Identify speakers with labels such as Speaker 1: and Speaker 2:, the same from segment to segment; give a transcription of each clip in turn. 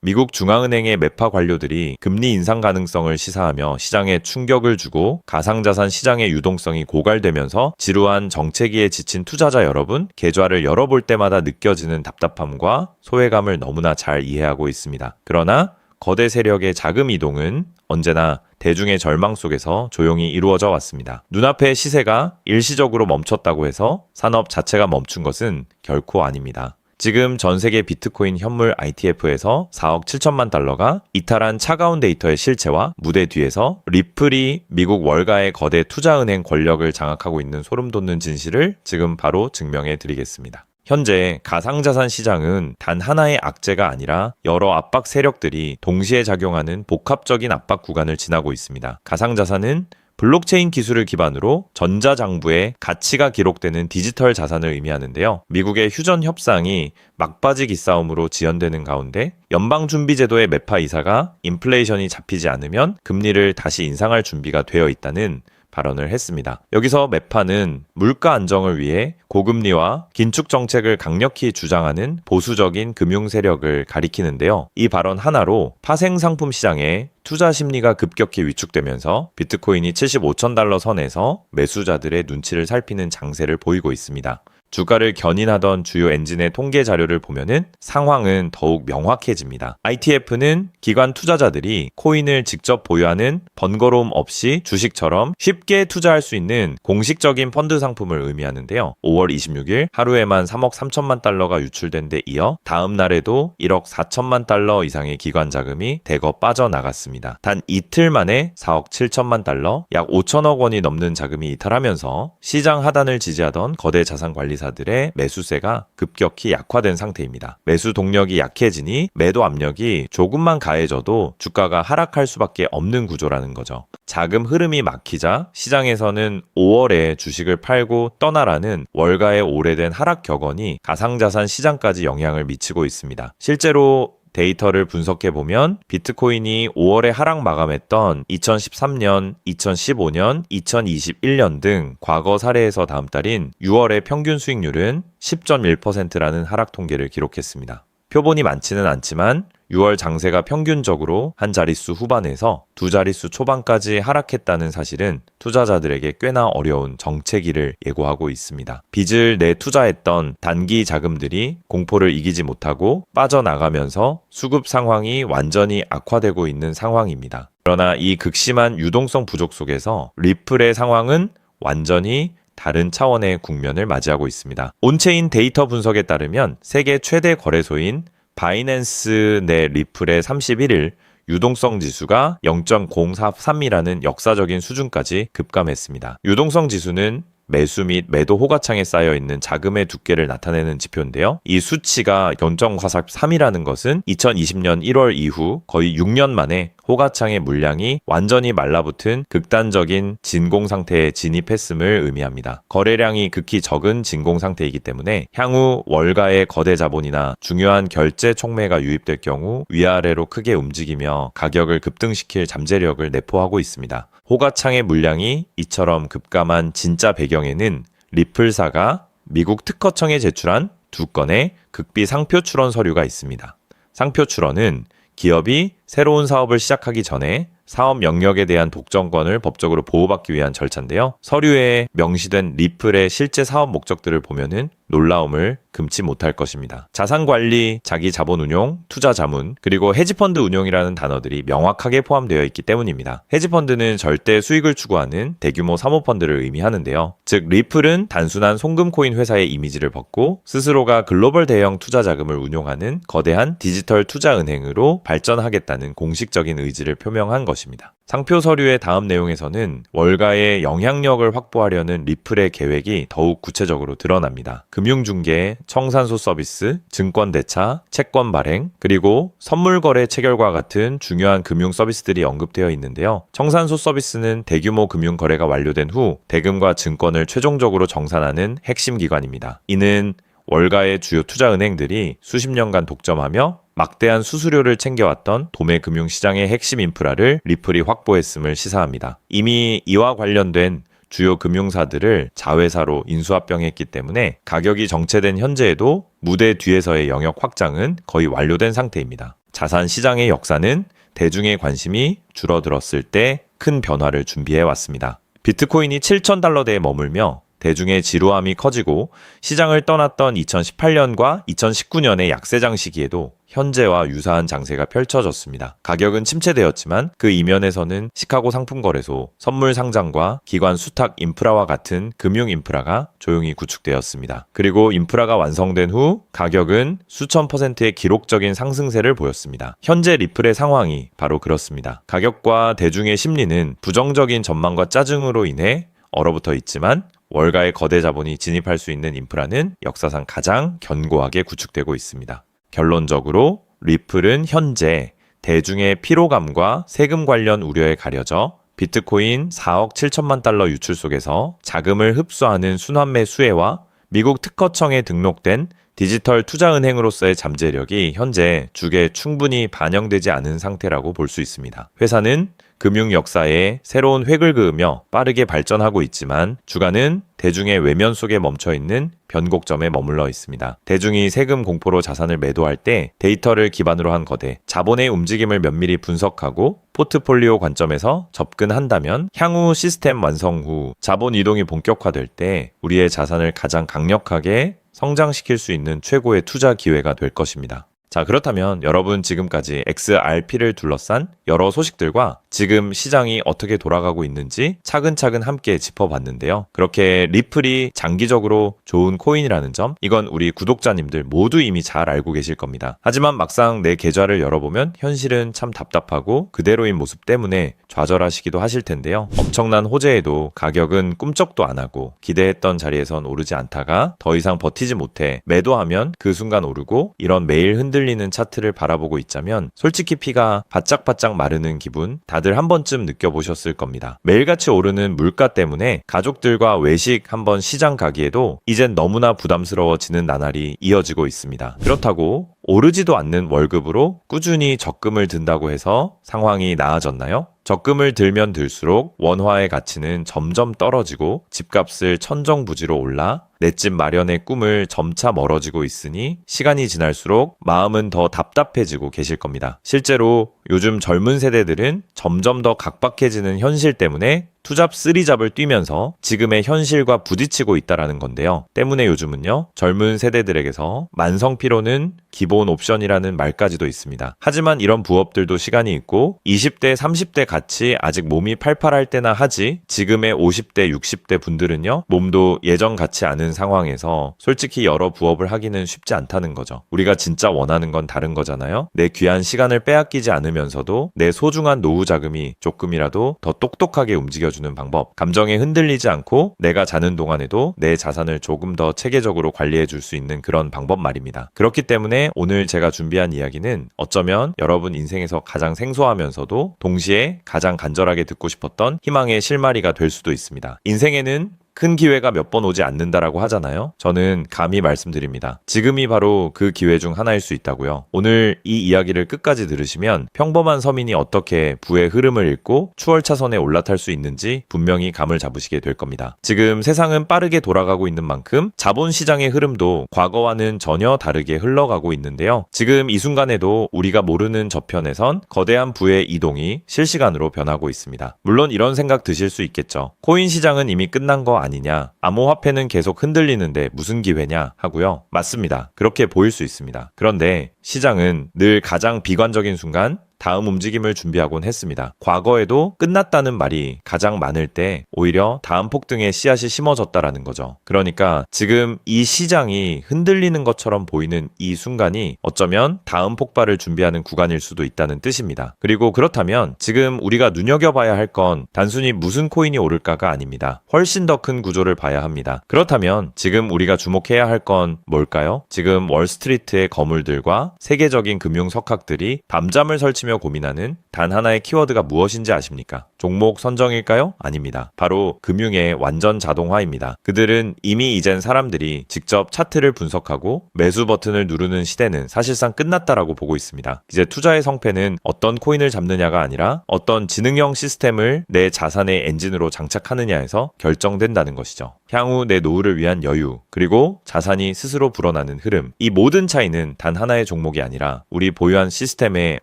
Speaker 1: 미국 중앙은행의 매파 관료들이 금리 인상 가능성을 시사하며 시장에 충격을 주고 가상자산 시장의 유동성이 고갈되면서 지루한 정체기에 지친 투자자 여러분, 계좌를 열어볼 때마다 느껴지는 답답함과 소외감을 너무나 잘 이해하고 있습니다. 그러나 거대 세력의 자금 이동은 언제나 대중의 절망 속에서 조용히 이루어져 왔습니다. 눈앞의 시세가 일시적으로 멈췄다고 해서 산업 자체가 멈춘 것은 결코 아닙니다. 지금 전 세계 비트코인 현물 ITF에서 4억 7천만 달러가 이탈한 차가운 데이터의 실체와 무대 뒤에서 리플이 미국 월가의 거대 투자은행 권력을 장악하고 있는 소름 돋는 진실을 지금 바로 증명해 드리겠습니다. 현재 가상자산 시장은 단 하나의 악재가 아니라 여러 압박 세력들이 동시에 작용하는 복합적인 압박 구간을 지나고 있습니다. 가상자산은 블록체인 기술을 기반으로 전자장부에 가치가 기록되는 디지털 자산을 의미하는데요. 미국의 휴전 협상이 막바지 기싸움으로 지연되는 가운데 연방준비제도의 매파 이사가 인플레이션이 잡히지 않으면 금리를 다시 인상할 준비가 되어 있다는 발언을 했습니다. 여기서 매파는 물가 안정을 위해 고금리와 긴축 정책을 강력히 주장하는 보수적인 금융 세력을 가리키는데요. 이 발언 하나로 파생 상품 시장에 투자 심리가 급격히 위축되면서 비트코인이 75천 달러 선에서 매수자들의 눈치를 살피는 장세를 보이고 있습니다. 주가를 견인하던 주요 엔진의 통계 자료를 보면은 상황은 더욱 명확해집니다. ITF는 기관 투자자들이 코인을 직접 보유하는 번거로움 없이 주식처럼 쉽게 투자할 수 있는 공식적인 펀드 상품을 의미하는데요. 5월 26일 하루에만 3억 3천만 달러가 유출된 데 이어 다음 날에도 1억 4천만 달러 이상의 기관 자금이 대거 빠져나갔습니다. 단 이틀 만에 4억 7천만 달러, 약 5천억 원이 넘는 자금이 이탈하면서 시장 하단을 지지하던 거대 자산 관리사 들의 매수세가 급격히 약화된 상태입니다. 매수 동력이 약해지니 매도 압력이 조금만 가해져도 주가가 하락할 수밖에 없는 구조라는 거죠. 자금 흐름이 막히자 시장에서는 5월에 주식을 팔고 떠나라는 월가의 오래된 하락 격언이 가상자산 시장까지 영향을 미치고 있습니다. 실제로 데이터를 분석해보면 비트코인이 5월에 하락 마감했던 2013년, 2015년, 2021년 등 과거 사례에서 다음 달인 6월의 평균 수익률은 10.1%라는 하락 통계를 기록했습니다. 표본이 많지는 않지만 6월 장세가 평균적으로 한 자릿수 후반에서 두 자릿수 초반까지 하락했다는 사실은 투자자들에게 꽤나 어려운 정체기를 예고하고 있습니다. 빚을 내투자했던 단기 자금들이 공포를 이기지 못하고 빠져나가면서 수급 상황이 완전히 악화되고 있는 상황입니다. 그러나 이 극심한 유동성 부족 속에서 리플의 상황은 완전히 다른 차원의 국면을 맞이하고 있습니다. 온체인 데이터 분석에 따르면 세계 최대 거래소인 바이낸스 내 리플의 31일 유동성 지수가 0.043이라는 역사적인 수준까지 급감했습니다. 유동성 지수는 매수 및 매도 호가창에 쌓여있는 자금의 두께를 나타내는 지표인데요. 이 수치가 0.43이라는 것은 2020년 1월 이후 거의 6년 만에 호가창의 물량이 완전히 말라붙은 극단적인 진공 상태에 진입했음을 의미합니다. 거래량이 극히 적은 진공 상태이기 때문에 향후 월가의 거대 자본이나 중요한 결제 촉매가 유입될 경우 위아래로 크게 움직이며 가격을 급등시킬 잠재력을 내포하고 있습니다. 호가창의 물량이 이처럼 급감한 진짜 배경에는 리플사가 미국 특허청에 제출한 2건의 극비 상표 출원 서류가 있습니다. 상표 출원은 기업이 새로운 사업을 시작하기 전에 사업 영역에 대한 독점권을 법적으로 보호받기 위한 절차인데요. 서류에 명시된 리플의 실제 사업 목적들을 보면은 놀라움을 금치 못할 것입니다. 자산관리, 자기자본운용, 투자자문, 그리고 헤지펀드 운용이라는 단어들이 명확하게 포함되어 있기 때문입니다. 헤지펀드는 절대 수익을 추구하는 대규모 사모펀드를 의미하는데요. 즉 리플은 단순한 송금코인 회사의 이미지를 벗고 스스로가 글로벌 대형 투자자금을 운용하는 거대한 디지털 투자은행으로 발전하겠다는 공식적인 의지를 표명한 것입니다. 상표 서류의 다음 내용에서는 월가의 영향력을 확보하려는 리플의 계획이 더욱 구체적으로 드러납니다. 금융중개, 청산소 서비스, 증권대차, 채권 발행, 그리고 선물거래 체결과 같은 중요한 금융 서비스들이 언급되어 있는데요. 청산소 서비스는 대규모 금융거래가 완료된 후 대금과 증권을 최종적으로 정산하는 핵심 기관입니다. 이는 월가의 주요 투자은행들이 수십 년간 독점하며 막대한 수수료를 챙겨왔던 도매 금융시장의 핵심 인프라를 리플이 확보했음을 시사합니다. 이미 이와 관련된 주요 금융사들을 자회사로 인수합병했기 때문에 가격이 정체된 현재에도 무대 뒤에서의 영역 확장은 거의 완료된 상태입니다. 자산 시장의 역사는 대중의 관심이 줄어들었을 때 큰 변화를 준비해 왔습니다. 비트코인이 7,000달러대에 머물며 대중의 지루함이 커지고 시장을 떠났던 2018년과 2019년의 약세장 시기에도 현재와 유사한 장세가 펼쳐졌습니다. 가격은 침체되었지만 그 이면에서는 시카고 상품거래소, 선물 상장과 기관 수탁 인프라와 같은 금융 인프라가 조용히 구축되었습니다. 그리고 인프라가 완성된 후 가격은 수천 %의 기록적인 상승세를 보였습니다. 현재 리플의 상황이 바로 그렇습니다. 가격과 대중의 심리는 부정적인 전망과 짜증으로 인해 얼어붙어 있지만 월가의 거대 자본이 진입할 수 있는 인프라는 역사상 가장 견고하게 구축되고 있습니다. 결론적으로 리플은 현재 대중의 피로감과 세금 관련 우려에 가려져 비트코인 4억 7천만 달러 유출 속에서 자금을 흡수하는 순환매 수혜와 미국 특허청에 등록된 디지털 투자은행으로서의 잠재력이 현재 주가에 충분히 반영되지 않은 상태라고 볼 수 있습니다. 회사는 금융 역사에 새로운 획을 그으며 빠르게 발전하고 있지만 주가는 대중의 외면 속에 멈춰있는 변곡점에 머물러 있습니다. 대중이 세금 공포로 자산을 매도할 때 데이터를 기반으로 한 거대, 자본의 움직임을 면밀히 분석하고 포트폴리오 관점에서 접근한다면 향후 시스템 완성 후 자본 이동이 본격화될 때 우리의 자산을 가장 강력하게 성장시킬 수 있는 최고의 투자 기회가 될 것입니다. 자, 그렇다면 여러분 지금까지 XRP를 둘러싼 여러 소식들과 지금 시장이 어떻게 돌아가고 있는지 차근차근 함께 짚어봤는데요. 그렇게 리플이 장기적으로 좋은 코인이라는 점, 이건 우리 구독자님들 모두 이미 잘 알고 계실 겁니다. 하지만 막상 내 계좌를 열어보면 현실은 참 답답하고 그대로인 모습 때문에 좌절하시기도 하실 텐데요. 엄청난 호재에도 가격은 꿈쩍도 안 하고 기대했던 자리에선 오르지 않다가 더 이상 버티지 못해 매도하면 그 순간 오르고, 이런 매일 흔들리는 차트를 바라보고 있자면 솔직히 피가 바짝바짝 마르는 기분 다들 한 번쯤 느껴보셨을 겁니다. 매일같이 오르는 물가 때문에 가족들과 외식 한번 시장 가기에도 이젠 너무나 부담스러워지는 나날이 이어지고 있습니다. 그렇다고 오르지도 않는 월급으로 꾸준히 적금을 든다고 해서 상황이 나아졌나요? 적금을 들면 들수록 원화의 가치는 점점 떨어지고 집값을 천정부지로 올라 내 집 마련의 꿈을 점차 멀어지고 있으니 시간이 지날수록 마음은 더 답답해지고 계실 겁니다. 실제로 요즘 젊은 세대들은 점점 더 각박해지는 현실 때문에 투잡 쓰리잡을 뛰면서 지금의 현실과 부딪히고 있다라는 건데요. 때문에 요즘은요, 젊은 세대들에게서 만성 피로는 기본 옵션이라는 말까지도 있습니다. 하지만 이런 부업들도 시간이 있고 20대, 30대 같이 아직 몸이 팔팔할 때나 하지, 지금의 50대, 60대 분들은요, 몸도 예전 같지 않은 상황에서 솔직히 여러 부업을 하기는 쉽지 않다는 거죠. 우리가 진짜 원하는 건 다른 거잖아요. 내 귀한 시간을 빼앗기지 않으면서도 내 소중한 노후 자금이 조금이라도 더 똑똑하게 움직여주는 방법, 감정에 흔들리지 않고 내가 자는 동안에도 내 자산을 조금 더 체계적으로 관리해 줄 수 있는 그런 방법 말입니다. 그렇기 때문에 오늘 제가 준비한 이야기는 어쩌면 여러분 인생에서 가장 생소하면서도 동시에 가장 간절하게 듣고 싶었던 희망의 실마리가 될 수도 있습니다. 인생에는 큰 기회가 몇 번 오지 않는다라고 하잖아요. 저는 감히 말씀드립니다. 지금이 바로 그 기회 중 하나일 수 있다고요. 오늘 이 이야기를 끝까지 들으시면 평범한 서민이 어떻게 부의 흐름을 읽고 추월차선에 올라탈 수 있는지 분명히 감을 잡으시게 될 겁니다. 지금 세상은 빠르게 돌아가고 있는 만큼 자본시장의 흐름도 과거와는 전혀 다르게 흘러가고 있는데요. 지금 이 순간에도 우리가 모르는 저편에선 거대한 부의 이동이 실시간으로 변하고 있습니다. 물론 이런 생각 드실 수 있겠죠. 코인 시장은 이미 끝난 거 아니냐, 암호화폐는 계속 흔들리는데 무슨 기회냐 하고요. 맞습니다. 그렇게 보일 수 있습니다. 그런데 시장은 늘 가장 비관적인 순간 다음 움직임을 준비하곤 했습니다. 과거에도 끝났다는 말이 가장 많을 때 오히려 다음 폭등의 씨앗이 심어졌다라는 거죠. 그러니까 지금 이 시장이 흔들리는 것처럼 보이는 이 순간이 어쩌면 다음 폭발을 준비하는 구간일 수도 있다는 뜻입니다. 그리고 그렇다면 지금 우리가 눈여겨봐야 할 건 단순히 무슨 코인이 오를까가 아닙니다. 훨씬 더 큰 구조를 봐야 합니다. 그렇다면 지금 우리가 주목해야 할 건 뭘까요? 지금 월스트리트의 거물들과 세계적인 금융 석학들이 밤잠을 설치며 고민하는 단 하나의 키워드가 무엇인지 아십니까? 종목 선정일까요? 아닙니다. 바로 금융의 완전 자동화입니다. 그들은 이미 이젠 사람들이 직접 차트를 분석하고 매수 버튼을 누르는 시대는 사실상 끝났다라고 보고 있습니다. 이제 투자의 성패는 어떤 코인을 잡느냐가 아니라 어떤 지능형 시스템을 내 자산의 엔진으로 장착하느냐에서 결정된다는 것이죠. 향후 내 노후를 위한 여유, 그리고 자산이 스스로 불어나는 흐름, 이 모든 차이는 단 하나의 종목 종목이 아니라 우리 보유한 시스템의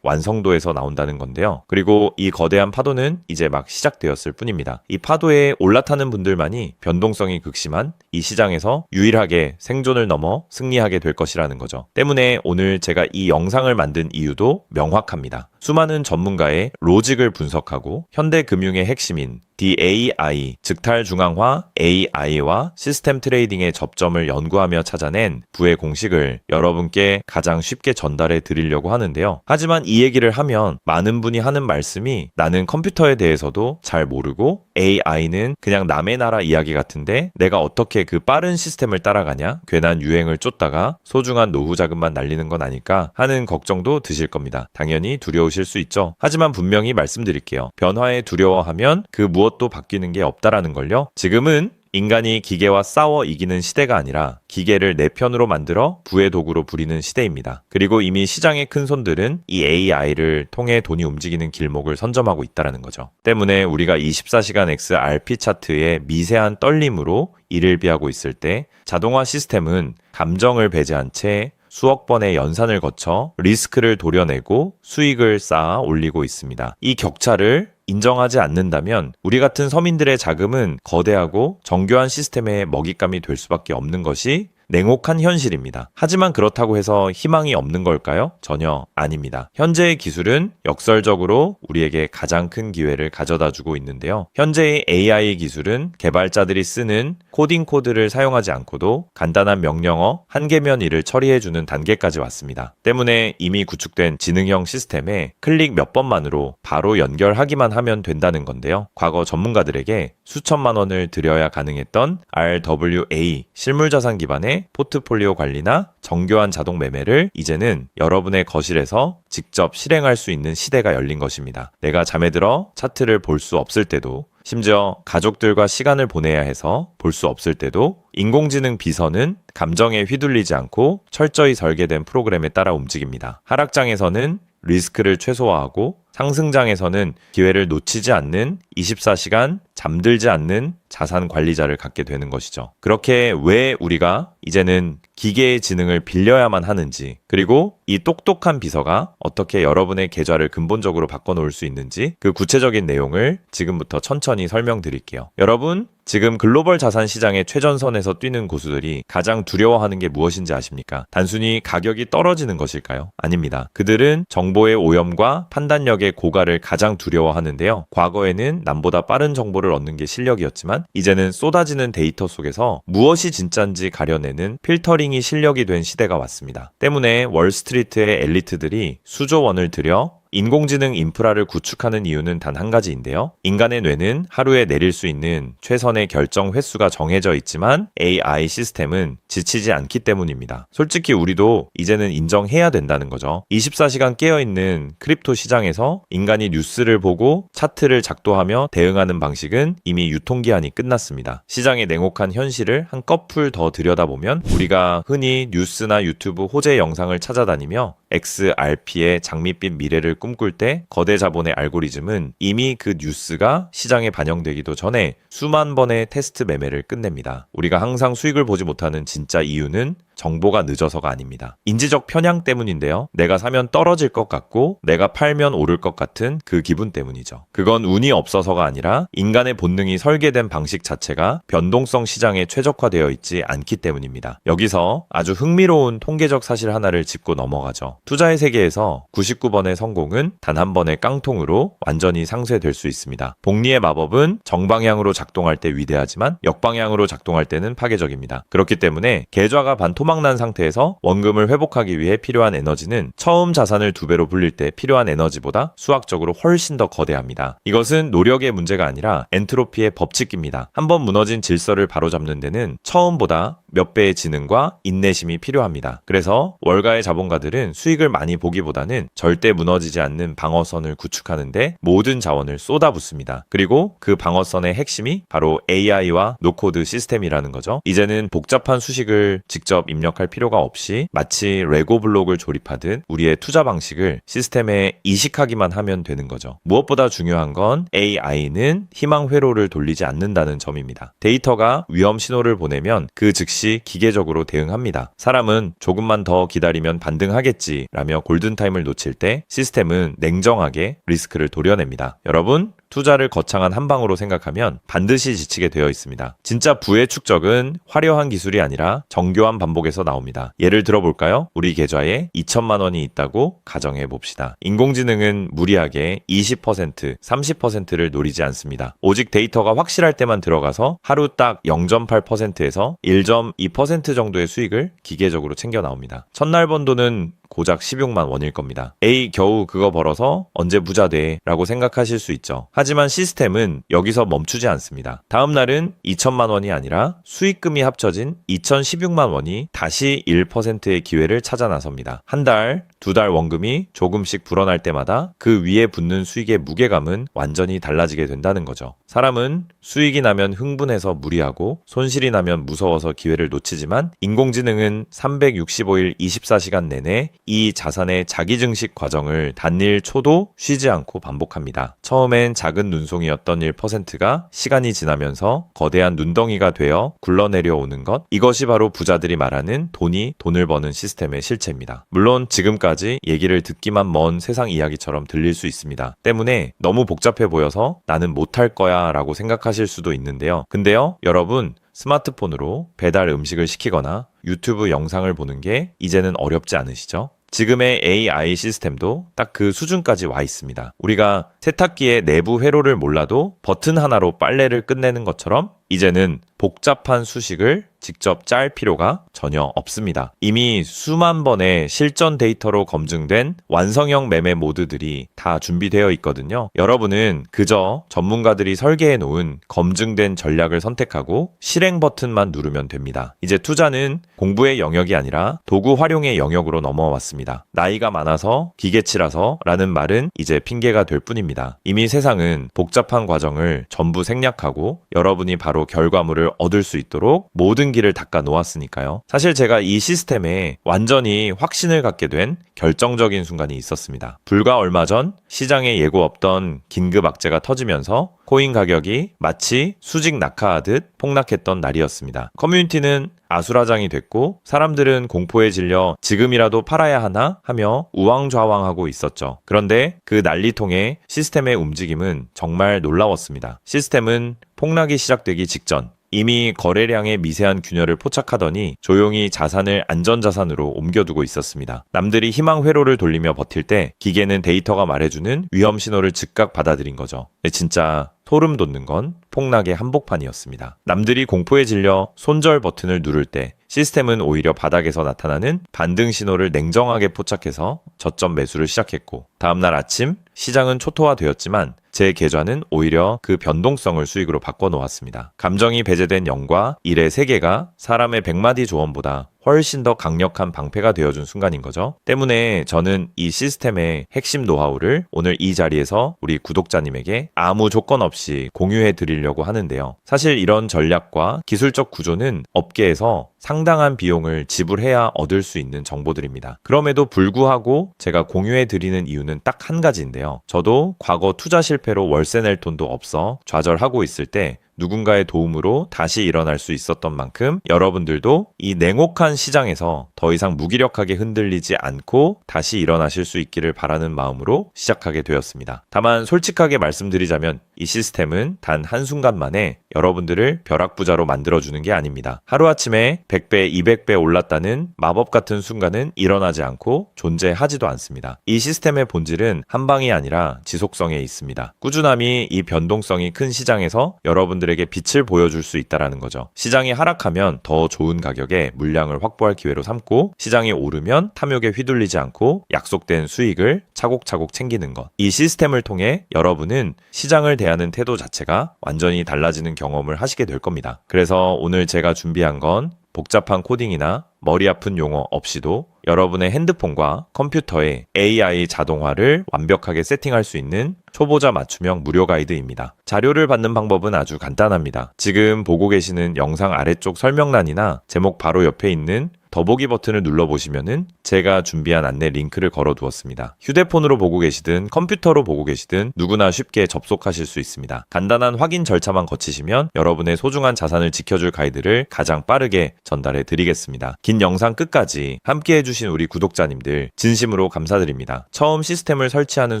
Speaker 1: 완성도에서 나온다는 건데요. 그리고 이 거대한 파도는 이제 막 시작되었을 뿐입니다. 이 파도에 올라타는 분들만이 변동성이 극심한 이 시장에서 유일하게 생존을 넘어 승리하게 될 것이라는 거죠. 때문에 오늘 제가 이 영상을 만든 이유도 명확합니다. 수많은 전문가의 로직을 분석하고 현대금융의 핵심인 DAI, 즉탈중앙화 AI와 시스템 트레이딩의 접점을 연구하며 찾아낸 부의 공식을 여러분께 가장 쉽게 전달해 드리려고 하는데요. 하지만 이 얘기를 하면 많은 분이 하는 말씀이 나는 컴퓨터에 대해서도 잘 모르고 AI는 그냥 남의 나라 이야기 같은데 내가 어떻게 그 빠른 시스템을 따라가냐? 괜한 유행을 쫓다가 소중한 노후 자금만 날리는 건 아닐까 하는 걱정도 드실 겁니다. 당연히 두려우실 수 있죠. 하지만 분명히 말씀드릴게요. 변화에 두려워하면 그 무엇도 바뀌는 게 없다라는 걸요. 지금은 인간이 기계와 싸워 이기는 시대가 아니라 기계를 내 편으로 만들어 부의 도구로 부리는 시대입니다. 그리고 이미 시장의 큰 손들은 이 AI를 통해 돈이 움직이는 길목을 선점하고 있다는 거죠. 때문에 우리가 24시간 XRP 차트의 미세한 떨림으로 이를 비하고 있을 때 자동화 시스템은 감정을 배제한 채 수억 번의 연산을 거쳐 리스크를 도려내고 수익을 쌓아 올리고 있습니다. 이 격차를 인정하지 않는다면 우리 같은 서민들의 자금은 거대하고 정교한 시스템의 먹잇감이 될 수밖에 없는 것이 냉혹한 현실입니다. 하지만 그렇다고 해서 희망이 없는 걸까요? 전혀 아닙니다. 현재의 기술은 역설적으로 우리에게 가장 큰 기회를 가져다주고 있는데요. 현재의 AI 기술은 개발자들이 쓰는 코딩 코드를 사용하지 않고도 간단한 명령어 한 개면 일을 처리해주는 단계까지 왔습니다. 때문에 이미 구축된 지능형 시스템에 클릭 몇 번만으로 바로 연결하기만 하면 된다는 건데요. 과거 전문가들에게 수천만 원을 들여야 가능했던 RWA 실물자산 기반의 포트폴리오 관리나 정교한 자동 매매를 이제는 여러분의 거실에서 직접 실행할 수 있는 시대가 열린 것입니다. 내가 잠에 들어 차트를 볼 수 없을 때도 심지어 가족들과 시간을 보내야 해서 볼 수 없을 때도 인공지능 비서는 감정에 휘둘리지 않고 철저히 설계된 프로그램에 따라 움직입니다. 하락장에서는 리스크를 최소화하고 상승장에서는 기회를 놓치지 않는 24시간 잠들지 않는 자산 관리자를 갖게 되는 것이죠. 그렇게 왜 우리가 이제는 기계의 지능을 빌려야만 하는지, 그리고 이 똑똑한 비서가 어떻게 여러분의 계좌를 근본적으로 바꿔놓을 수 있는지 그 구체적인 내용을 지금부터 천천히 설명드릴게요. 여러분, 지금 글로벌 자산 시장의 최전선에서 뛰는 고수들이 가장 두려워하는 게 무엇인지 아십니까? 단순히 가격이 떨어지는 것일까요? 아닙니다. 그들은 정보의 오염과 판단력의 고갈을 가장 두려워하는데요. 과거에는 남보다 빠른 정보를 얻는 게 실력이었지만 이제는 쏟아지는 데이터 속에서 무엇이 진짜인지 가려내는 필터링이 실력이 된 시대가 왔습니다. 때문에 월스트리트의 엘리트들이 수조 원을 들여 인공지능 인프라를 구축하는 이유는 단 한 가지인데요. 인간의 뇌는 하루에 내릴 수 있는 최선의 결정 횟수가 정해져 있지만 AI 시스템은 지치지 않기 때문입니다. 솔직히 우리도 이제는 인정해야 된다는 거죠. 24시간 깨어있는 크립토 시장에서 인간이 뉴스를 보고 차트를 작도하며 대응하는 방식은 이미 유통기한이 끝났습니다. 시장의 냉혹한 현실을 한꺼풀 더 들여다보면 우리가 흔히 뉴스나 유튜브 호재 영상을 찾아다니며 XRP의 장밋빛 미래를 꿈꿀 때 거대 자본의 알고리즘은 이미 그 뉴스가 시장에 반영되기도 전에 수만 번의 테스트 매매를 끝냅니다. 우리가 항상 수익을 보지 못하는 진짜 이유는 정보가 늦어서가 아닙니다. 인지적 편향 때문인데요. 내가 사면 떨어질 것 같고 내가 팔면 오를 것 같은 그 기분 때문이죠. 그건 운이 없어서가 아니라 인간의 본능이 설계된 방식 자체가 변동성 시장에 최적화되어 있지 않기 때문입니다. 여기서 아주 흥미로운 통계적 사실 하나를 짚고 넘어가죠. 투자의 세계에서 99번의 성공은 단 한 번의 깡통으로 완전히 상쇄될 수 있습니다. 복리의 마법은 정방향으로 작동할 때 위대하지만 역방향으로 작동할 때는 파괴적입니다. 그렇기 때문에 계좌가 반토막난 상태에서 원금을 회복하기 위해 필요한 에너지는 처음 자산을 2배로 불릴 때 필요한 에너지보다 수학적으로 훨씬 더 거대합니다. 이것은 노력의 문제가 아니라 엔트로피의 법칙입니다. 한번 무너진 질서를 바로잡는 데는 처음보다 몇 배의 지능과 인내심이 필요합니다. 그래서 월가의 자본가들은 수익을 많이 보기보다는 절대 무너지지 않는 방어선을 구축하는데 모든 자원을 쏟아붓습니다. 그리고 그 방어선의 핵심이 바로 AI와 노코드 시스템이라는 거죠. 이제는 복잡한 수식을 직접 입력할 필요가 없이 마치 레고 블록을 조립하듯 우리의 투자 방식을 시스템에 이식하기만 하면 되는 거죠. 무엇보다 중요한 건 AI는 희망 회로를 돌리지 않는다는 점입니다. 데이터가 위험 신호를 보내면 그 즉시 없이 기계적으로 대응합니다. 사람은 조금만 더 기다리면 반등하겠지 라며 골든타임을 놓칠 때 시스템은 냉정하게 리스크를 도려냅니다. 여러분, 투자를 거창한 한 방으로 생각하면 반드시 지치게 되어 있습니다. 진짜 부의 축적은 화려한 기술이 아니라 정교한 반복에서 나옵니다. 예를 들어볼까요? 우리 계좌에 2천만 원이 있다고 가정해 봅시다. 인공지능은 무리하게 20%, 30%를 노리지 않습니다. 오직 데이터가 확실할 때만 들어가서 하루 딱 0.8%에서 1.2% 정도의 수익을 기계적으로 챙겨 나옵니다. 첫날 번 돈은 고작 16만 원일 겁니다. 에이, 겨우 그거 벌어서 언제 부자 돼? 라고 생각하실 수 있죠. 하지만 시스템은 여기서 멈추지 않습니다. 다음 날은 2천만 원이 아니라 수익금이 합쳐진 2,016만 원이 다시 1%의 기회를 찾아 나섭니다. 한 달, 두 달 원금이 조금씩 불어날 때마다 그 위에 붙는 수익의 무게감은 완전히 달라지게 된다는 거죠. 사람은 수익이 나면 흥분해서 무리하고 손실이 나면 무서워서 기회를 놓치지만 인공지능은 365일 24시간 내내 이 자산의 자기증식 과정을 단일 초도 쉬지 않고 반복합니다. 처음엔 작은 눈송이였던 1%가 시간이 지나면서 거대한 눈덩이가 되어 굴러내려오는 것, 이것이 바로 부자들이 말하는 돈이 돈을 버는 시스템의 실체입니다. 물론 지금까지 얘기를 듣기만 먼 세상 이야기처럼 들릴 수 있습니다. 때문에 너무 복잡해 보여서 나는 못할 거야 라고 생각하실 수도 있는데요. 근데요, 여러분, 스마트폰으로 배달 음식을 시키거나 유튜브 영상을 보는 게 이제는 어렵지 않으시죠? 지금의 AI 시스템도 딱 그 수준까지 와 있습니다. 우리가 세탁기의 내부 회로를 몰라도 버튼 하나로 빨래를 끝내는 것처럼 이제는 복잡한 수식을 직접 짤 필요가 전혀 없습니다. 이미 수만 번의 실전 데이터로 검증된 완성형 매매 모드들이 다 준비되어 있거든요. 여러분은 그저 전문가들이 설계해 놓은 검증된 전략을 선택하고 실행 버튼만 누르면 됩니다. 이제 투자는 공부의 영역이 아니라 도구 활용의 영역으로 넘어왔습니다. 나이가 많아서 기계치라서 라는 말은 이제 핑계가 될 뿐입니다. 이미 세상은 복잡한 과정을 전부 생략하고 여러분이 바로 결과물을 얻을 수 있도록 모든 길을 닦아 놓았으니까요. 사실 제가 이 시스템에 완전히 확신을 갖게 된 결정적인 순간이 있었습니다. 불과 얼마 전 시장에 예고 없던 긴급 악재가 터지면서 코인 가격이 마치 수직 낙하하듯 폭락했던 날이었습니다. 커뮤니티는 아수라장이 됐고 사람들은 공포에 질려 지금이라도 팔아야 하나 하며 우왕좌왕하고 있었죠. 그런데 그 난리통의 시스템의 움직임은 정말 놀라웠습니다. 시스템은 폭락이 시작되기 직전 이미 거래량의 미세한 균열을 포착하더니 조용히 자산을 안전자산으로 옮겨두고 있었습니다. 남들이 희망 회로를 돌리며 버틸 때 기계는 데이터가 말해주는 위험 신호를 즉각 받아들인 거죠. 진짜 소름 돋는 건 폭락의 한복판이었습니다. 남들이 공포에 질려 손절 버튼을 누를 때 시스템은 오히려 바닥에서 나타나는 반등 신호를 냉정하게 포착해서 저점 매수를 시작했고 다음날 아침 시장은 초토화되었지만 제 계좌는 오히려 그 변동성을 수익으로 바꿔놓았습니다. 감정이 배제된 0과 1의 세계가 사람의 100마디 조언보다 훨씬 더 강력한 방패가 되어준 순간인 거죠. 때문에 저는 이 시스템의 핵심 노하우를 오늘 이 자리에서 우리 구독자님에게 아무 조건 없이 공유해 드리려고 하는데요. 사실 이런 전략과 기술적 구조는 업계에서 상당한 비용을 지불해야 얻을 수 있는 정보들입니다. 그럼에도 불구하고 제가 공유해 드리는 이유는 딱 한 가지인데요. 저도 과거 투자 실패로 월세 낼 돈도 없어 좌절하고 있을 때 누군가의 도움으로 다시 일어날 수 있었던 만큼 여러분들도 이 냉혹한 시장에서 더 이상 무기력하게 흔들리지 않고 다시 일어나실 수 있기를 바라는 마음으로 시작하게 되었습니다. 다만 솔직하게 말씀드리자면 이 시스템은 단 한순간 만에 여러분들을 벼락부자로 만들어주는 게 아닙니다. 하루아침에 100배, 200배 올랐다는 마법 같은 순간은 일어나지 않고 존재하지도 않습니다. 이 시스템의 본질은 한 방이 아니라 지속성에 있습니다. 꾸준함이 이 변동성이 큰 시장에서 여러분들에게 빛을 보여줄 수 있다는 거죠. 시장이 하락하면 더 좋은 가격에 물량을 확보할 기회로 삼고 시장이 오르면 탐욕에 휘둘리지 않고 약속된 수익을 차곡차곡 챙기는 것. 이 시스템을 통해 여러분은 시장을 대하는 태도 자체가 완전히 달라지는 경험을 하시게 될 겁니다. 그래서 오늘 제가 준비한 건 복잡한 코딩이나 머리 아픈 용어 없이도 여러분의 핸드폰과 컴퓨터에 AI 자동화를 완벽하게 세팅할 수 있는 초보자 맞춤형 무료 가이드입니다. 자료를 받는 방법은 아주 간단합니다. 지금 보고 계시는 영상 아래쪽 설명란이나 제목 바로 옆에 있는 더보기 버튼을 눌러보시면은 제가 준비한 안내 링크를 걸어두었습니다. 휴대폰으로 보고 계시든 컴퓨터로 보고 계시든 누구나 쉽게 접속하실 수 있습니다. 간단한 확인 절차만 거치시면 여러분의 소중한 자산을 지켜줄 가이드를 가장 빠르게 전달해 드리겠습니다. 긴 영상 끝까지 함께 해주신 우리 구독자님들 진심으로 감사드립니다. 처음 시스템을 설치하는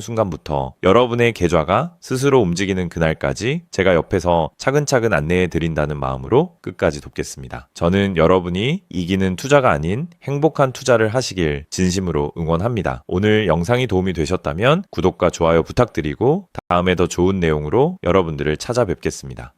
Speaker 1: 순간부터 여러분의 계좌가 스스로 움직이는 그날까지 제가 옆에서 차근차근 안내해 드린다는 마음으로 끝까지 돕겠습니다. 저는 여러분이 이기는 투자가 아닌 행복한 투자를 하시길 진심으로 응원합니다. 오늘 영상이 도움이 되셨다면 구독과 좋아요 부탁드리고 다음에 더 좋은 내용으로 여러분들을 찾아뵙겠습니다.